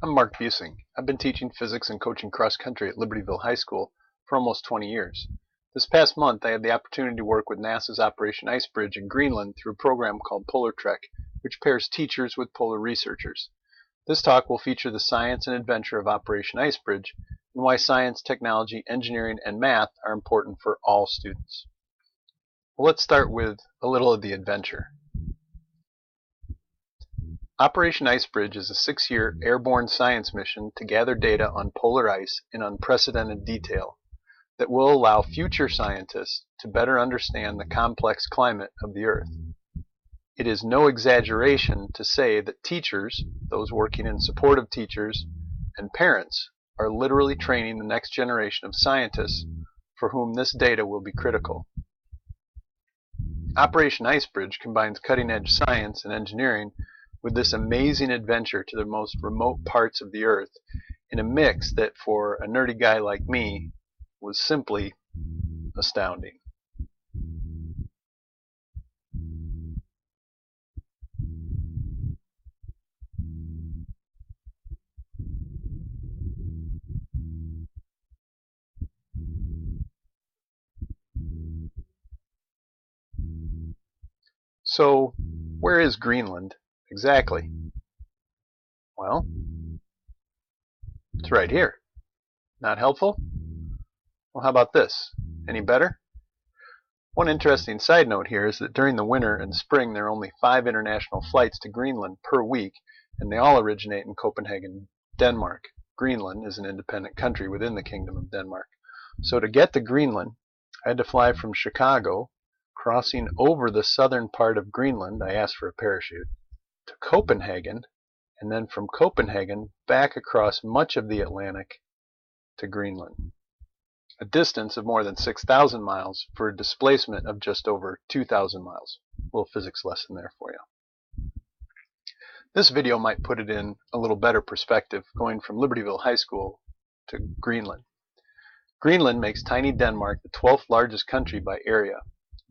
I'm Mark Buesing. I've been teaching physics and coaching cross country at Libertyville High School for almost 20 years. This past month I had the opportunity to work with NASA's Operation IceBridge in Greenland through a program called Polar Trek, which pairs teachers with polar researchers. This talk will feature the science and adventure of Operation IceBridge and why science, technology, engineering, and math are important for all students. Well, let's start with a little of the adventure. Operation IceBridge is a 6-year airborne science mission to gather data on polar ice in unprecedented detail that will allow future scientists to better understand the complex climate of the Earth. It is no exaggeration to say that teachers, those working in support of teachers, and parents are literally training the next generation of scientists for whom this data will be critical. Operation IceBridge combines cutting-edge science and engineering with this amazing adventure to the most remote parts of the Earth in a mix that, for a nerdy guy like me, was simply astounding. So, where is Greenland exactly? Well, it's right here. Not helpful? Well, how about this? Any better? One interesting side note here is that during the winter and spring there are only 5 international flights to Greenland per week, and they all originate in Copenhagen, Denmark. Greenland is an independent country within the Kingdom of Denmark. So to get to Greenland, I had to fly from Chicago, crossing over the southern part of Greenland, I asked for a parachute, to Copenhagen, and then from Copenhagen back across much of the Atlantic to Greenland. A distance of more than 6,000 miles for a displacement of just over 2,000 miles. A little physics lesson there for you. This video might put it in a little better perspective, going from Libertyville High School to Greenland. Greenland makes tiny Denmark the 12th largest country by area.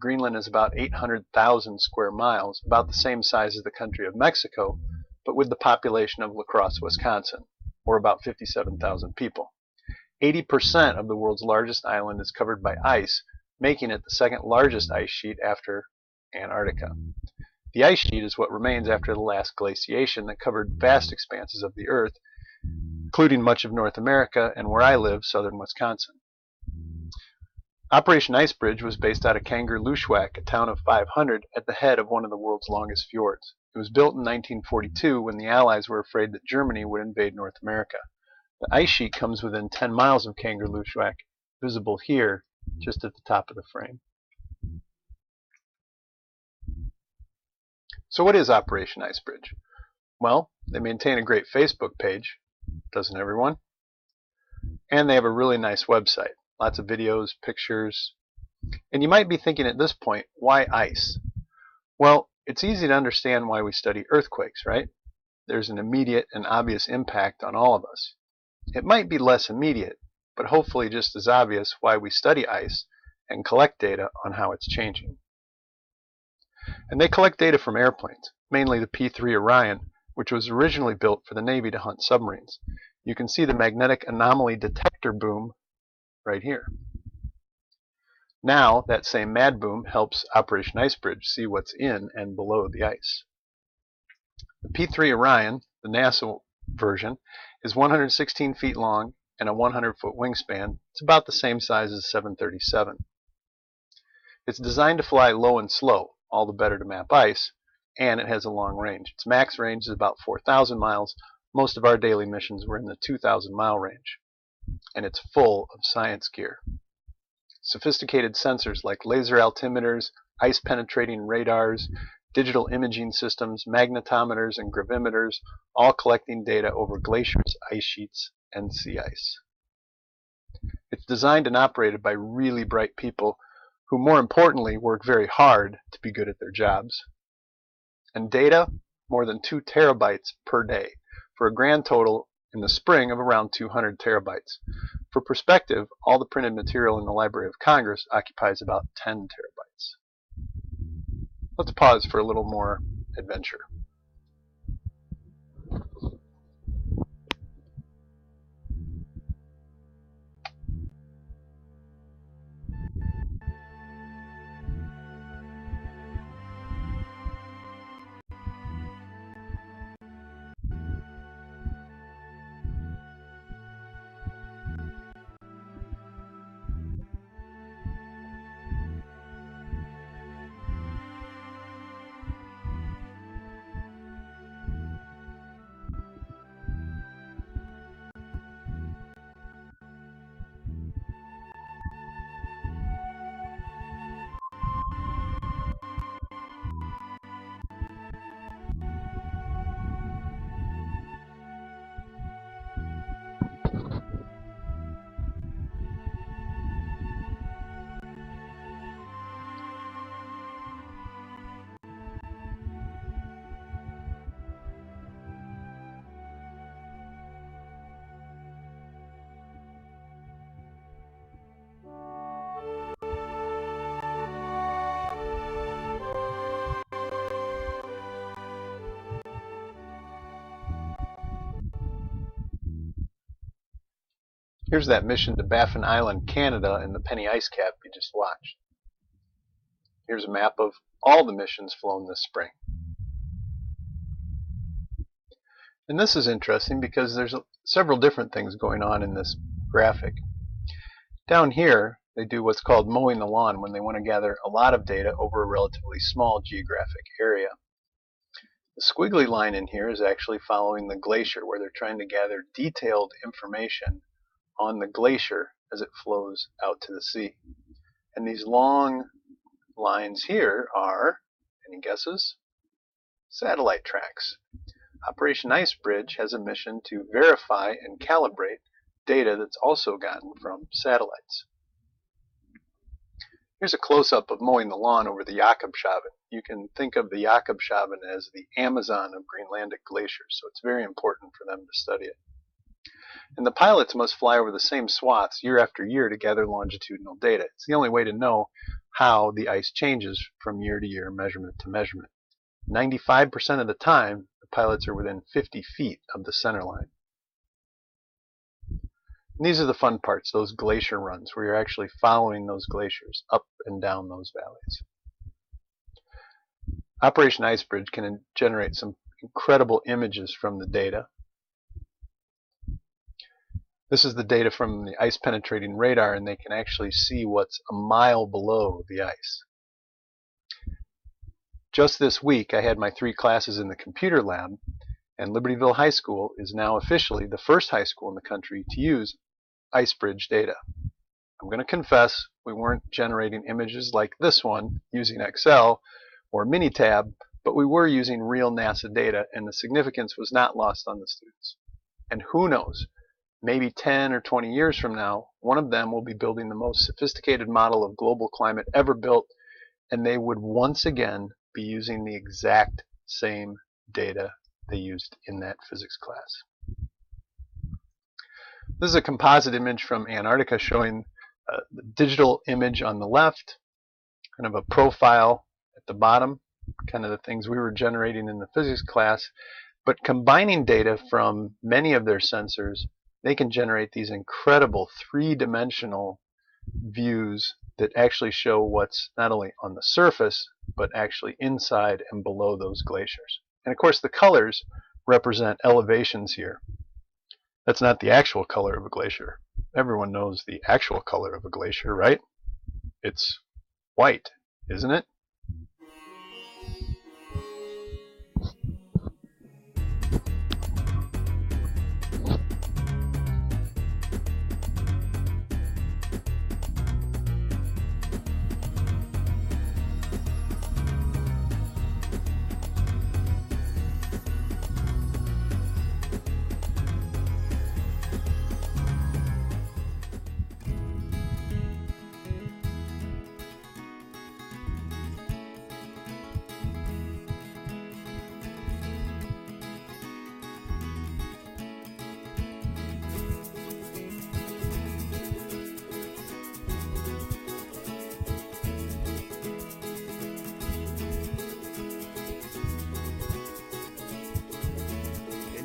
Greenland is about 800,000 square miles, about the same size as the country of Mexico, but with the population of La Crosse, Wisconsin, or about 57,000 people. 80% of the world's largest island is covered by ice, making it the second largest ice sheet after Antarctica. The ice sheet is what remains after the last glaciation that covered vast expanses of the Earth, including much of North America and where I live, southern Wisconsin. Operation IceBridge was based out of Kangerlussuaq, a town of 500 at the head of one of the world's longest fjords. It was built in 1942 when the Allies were afraid that Germany would invade North America. The ice sheet comes within 10 miles of Kangerlussuaq, visible here just at the top of the frame. So what is Operation IceBridge? Well, they maintain a great Facebook page, doesn't everyone? And they have a really nice website. Lots of videos, pictures. And you might be thinking at this point, why ice? Well, it's easy to understand why we study earthquakes, right? There's an immediate and obvious impact on all of us. It might be less immediate, but hopefully just as obvious why we study ice and collect data on how it's changing. And they collect data from airplanes, mainly the P-3 Orion, which was originally built for the Navy to hunt submarines. You can see the magnetic anomaly detector boom right here. Now that same MAD boom helps Operation IceBridge see what's in and below the ice. The P-3 Orion, the NASA version, is 116 feet long and a 100-foot wingspan. It's about the same size as a 737. It's designed to fly low and slow, all the better to map ice, and it has a long range. Its max range is about 4,000 miles. Most of our daily missions were in the 2,000-mile range. And it's full of science gear. Sophisticated sensors like laser altimeters, ice-penetrating radars, digital imaging systems, magnetometers, and gravimeters, all collecting data over glaciers, ice sheets, and sea ice. It's designed and operated by really bright people who, more importantly, work very hard to be good at their jobs. And data, more than 2 terabytes per day, for a grand total in the spring of around 200 terabytes. For perspective, all the printed material in the Library of Congress occupies about 10 terabytes. Let's pause for a little more adventure. Here's that mission to Baffin Island, Canada, and the Penny Ice Cap you just watched. Here's a map of all the missions flown this spring. And this is interesting because there's several different things going on in this graphic. Down here, they do what's called mowing the lawn when they want to gather a lot of data over a relatively small geographic area. The squiggly line in here is actually following the glacier, where they're trying to gather detailed information on the glacier as it flows out to the sea. And these long lines here are, any guesses? Satellite tracks. Operation IceBridge has a mission to verify and calibrate data that's also gotten from satellites. Here's a close-up of mowing the lawn over the Jakobshavn. You can think of the Jakobshavn as the Amazon of Greenlandic glaciers, so it's very important for them to study it. And the pilots must fly over the same swaths year after year to gather longitudinal data. It's the only way to know how the ice changes from year to year, measurement to measurement. 95% of the time, the pilots are within 50 feet of the center line. And these are the fun parts, those glacier runs, where you're actually following those glaciers up and down those valleys. Operation IceBridge can generate some incredible images from the data. This is the data from the ice penetrating radar, and they can actually see what's a mile below the ice. Just this week, I had my 3 classes in the computer lab, and Libertyville High School is now officially the first high school in the country to use IceBridge data. I'm going to confess, we weren't generating images like this one using Excel or Minitab, but we were using real NASA data, and the significance was not lost on the students. And who knows, maybe 10 or 20 years from now, one of them will be building the most sophisticated model of global climate ever built, and they would once again be using the exact same data they used in that physics class. This is a composite image from Antarctica showing the digital image on the left, kind of a profile at the bottom, kind of the things we were generating in the physics class. But combining data from many of their sensors, they can generate these incredible 3-dimensional views that actually show what's not only on the surface, but actually inside and below those glaciers. And of course the colors represent elevations here. That's not the actual color of a glacier. Everyone knows the actual color of a glacier, right? It's white, isn't it?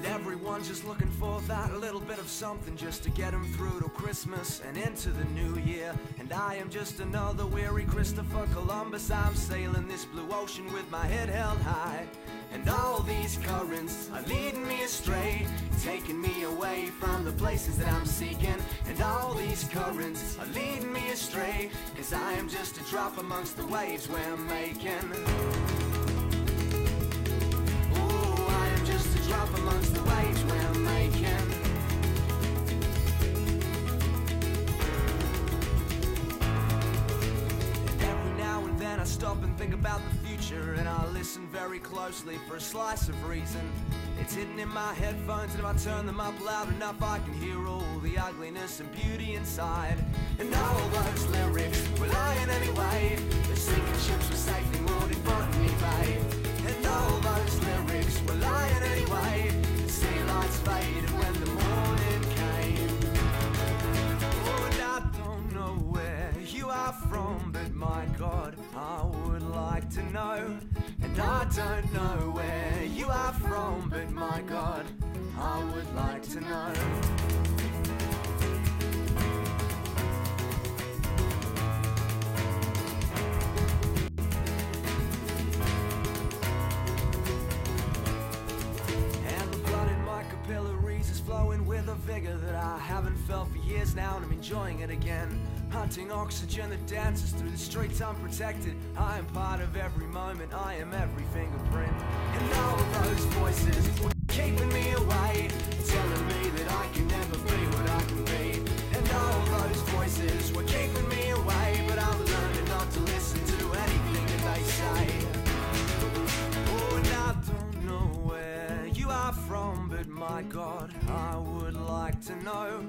Everyone's just looking for that little bit of something just to get them through to Christmas and into the new year. And I am just another weary Christopher Columbus. I'm sailing this blue ocean with my head held high. And all these currents are leading me astray, taking me away from the places that I'm seeking. And all these currents are leading me astray, 'cause I am just a drop amongst the waves we're making. Ooh, I am just a drop amongst the waves we're making. And every now and then I stop and think about the future, and I listen very closely for a slice of reason. It's hidden in my headphones, and if I turn them up loud enough I can hear all the ugliness and beauty inside. And all those lyrics were lying anyway. The sinking ships were safely moored in Botany Bay. And all those lyrics were lying anyway. The sea lights faded when the morning came. Oh, and I don't know where you are from, but my God, I would like to know. And I don't know where you are from, but my God, I would like to know. a vigor that I haven't felt for years now, and I'm enjoying it again. Hunting oxygen that dances through the streets unprotected. I am part of every moment, I am every fingerprint. And all of those voices were keeping me away, telling me that I can never be what I can be. And all of those voices were keeping me away, but I'm learning not to listen to anything that they say. Oh, and I don't know where you are from, but my God, I would like to know.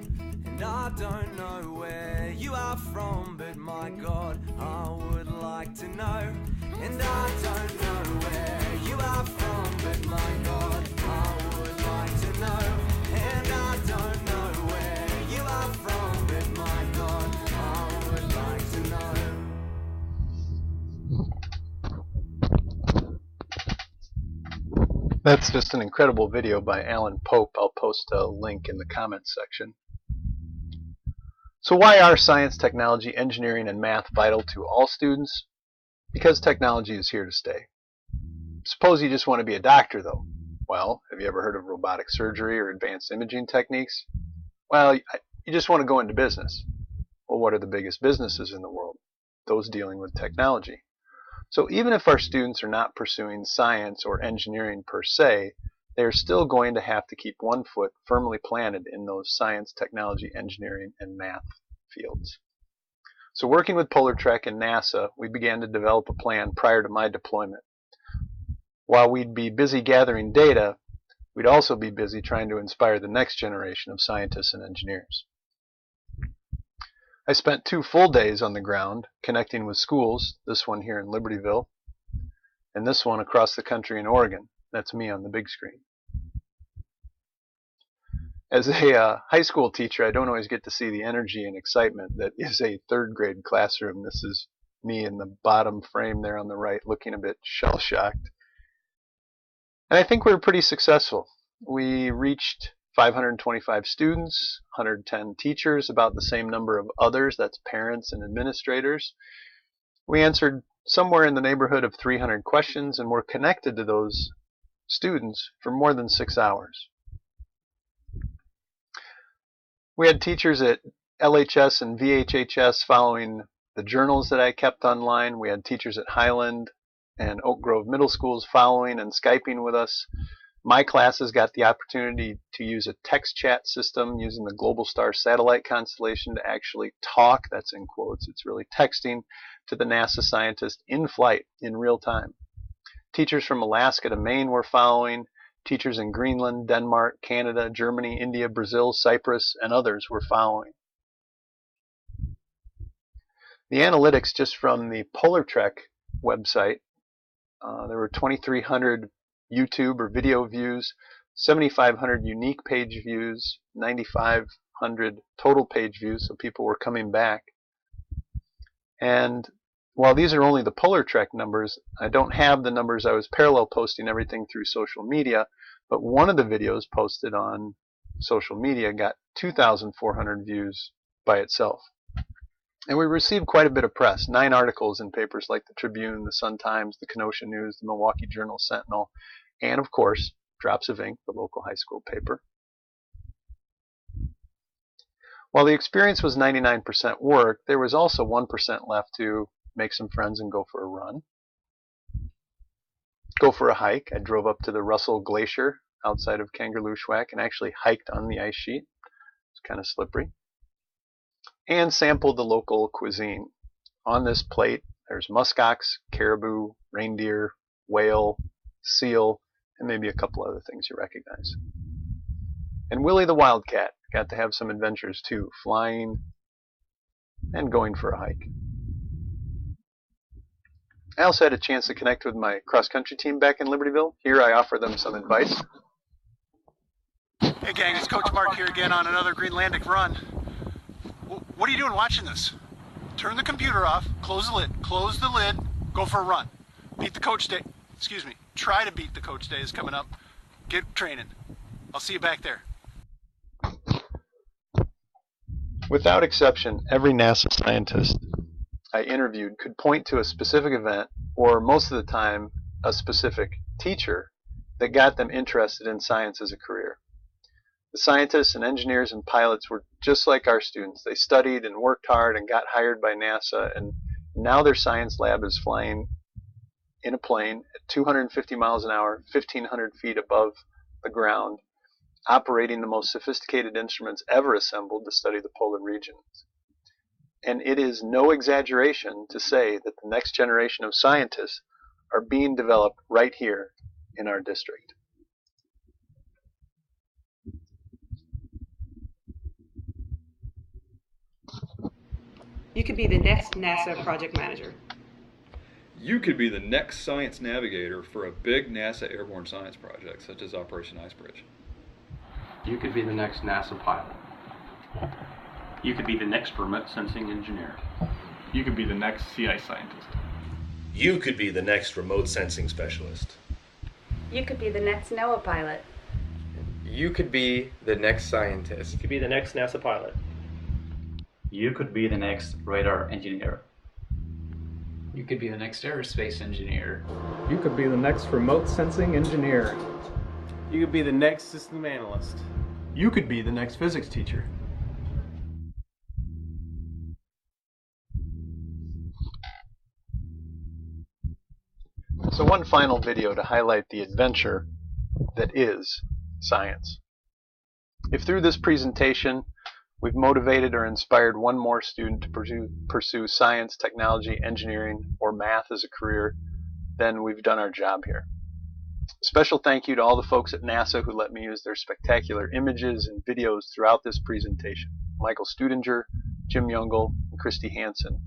And I don't know where you are from, but my God, I would like to know. And I don't know where you are from, but my God, I would like to know. And I don't know where you are from, but my God, I would like to know. That's just an incredible video by Alan Pope. I'll post a link in the comments section. So why are science, technology, engineering, and math vital to all students? Because technology is here to stay. Suppose you just want to be a doctor, though. Well, have you ever heard of robotic surgery or advanced imaging techniques? Well, you just want to go into business. Well, what are the biggest businesses in the world? Those dealing with technology. So even if our students are not pursuing science or engineering per se, they are still going to have to keep one foot firmly planted in those science, technology, engineering, and math fields. So working with Polar Trek and NASA, we began to develop a plan prior to my deployment. While we'd be busy gathering data, we'd also be busy trying to inspire the next generation of scientists and engineers. I spent 2 full days on the ground connecting with schools, this one here in Libertyville, and this one across the country in Oregon. That's me on the big screen. As a high school teacher, I don't always get to see the energy and excitement that is a 3rd grade classroom. This is me in the bottom frame there on the right, looking a bit shell-shocked. And I think we were pretty successful. We reached 525 students, 110 teachers, about the same number of others, that's parents and administrators. We answered somewhere in the neighborhood of 300 questions and were connected to those students for more than 6 hours. We had teachers at LHS and VHHS following the journals that I kept online. We had teachers at Highland and Oak Grove Middle Schools following and Skyping with us. My classes got the opportunity to use a text chat system using the Global Star satellite constellation to actually talk, that's in quotes, it's really texting, to the NASA scientist in flight in real time. Teachers from Alaska to Maine were following. Teachers in Greenland, Denmark, Canada, Germany, India, Brazil, Cyprus, and others were following. The analytics just from the Polar Trek website, there were 2,300 YouTube or video views, 7,500 unique page views, 9,500 total page views, so people were coming back. And while these are only the Polar Trek numbers, I don't have the numbers. I was parallel posting everything through social media, but one of the videos posted on social media got 2,400 views by itself. And we received quite a bit of press, 9 articles in papers like the Tribune, the Sun-Times, the Kenosha News, the Milwaukee Journal-Sentinel, and of course, Drops of Ink, the local high school paper. While the experience was 99% work, there was also 1% left to make some friends and go for a run. Go for a hike. I drove up to the Russell Glacier outside of Kangerlussuaq and actually hiked on the ice sheet. It's kind of slippery. And sampled the local cuisine. On this plate, there's muskox, caribou, reindeer, whale, seal, and maybe a couple other things you recognize. And Willie the Wildcat got to have some adventures too, flying and going for a hike. I also had a chance to connect with my cross-country team back in Libertyville. Here I offer them some advice. Hey gang, it's Coach Mark here again on another Greenlandic run. What are you doing watching this? Turn the computer off, close the lid, go for a run. Beat the coach day, excuse me, try to beat the coach day is coming up. Get training. I'll see you back there. Without exception, every NASA scientist I interviewed could point to a specific event, or most of the time a specific teacher, that got them interested in science as a career. The scientists and engineers and pilots were just like our students. They studied and worked hard and got hired by NASA, and now their science lab is flying in a plane at 250 miles an hour, 1,500 feet above the ground, operating the most sophisticated instruments ever assembled to study the polar regions. And it is no exaggeration to say that the next generation of scientists are being developed right here in our district. You could be the next NASA project manager. You could be the next science navigator for a big NASA airborne science project, such as Operation IceBridge. You could be the next NASA pilot. You could be the next remote sensing engineer. You could be the next sea ice scientist. You could be the next remote sensing specialist. You could be the next NOAA pilot. You could be the next scientist. You could be the next NASA pilot. You could be the next radar engineer. You could be the next aerospace engineer. You could be the next remote sensing engineer. You could be the next system analyst. You could be the next physics teacher. So one final video to highlight the adventure that is science. If through this presentation we've motivated or inspired one more student to pursue science, technology, engineering, or math as a career, then we've done our job here. Special thank you to all the folks at NASA who let me use their spectacular images and videos throughout this presentation. Michael Studinger, Jim Youngel, and Christy Hansen.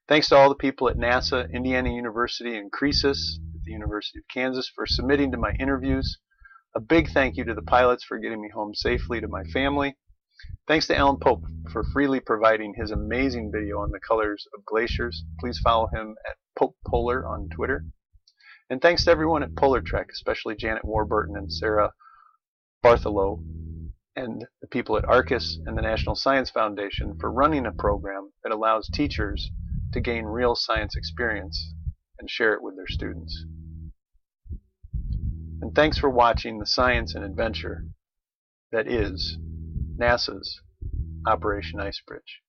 Thanks to all the people at NASA, Indiana University, and Croesus at the University of Kansas for submitting to my interviews. A big thank you to the pilots for getting me home safely to my family. Thanks to Alan Pope for freely providing his amazing video on the colors of glaciers. Please follow him at Pope Polar on Twitter. And thanks to everyone at Polar Trek, especially Janet Warburton and Sarah Bartholow, and the people at Arcus and the National Science Foundation for running a program that allows teachers to gain real science experience and share it with their students. And thanks for watching the science and adventure that is NASA's Operation IceBridge.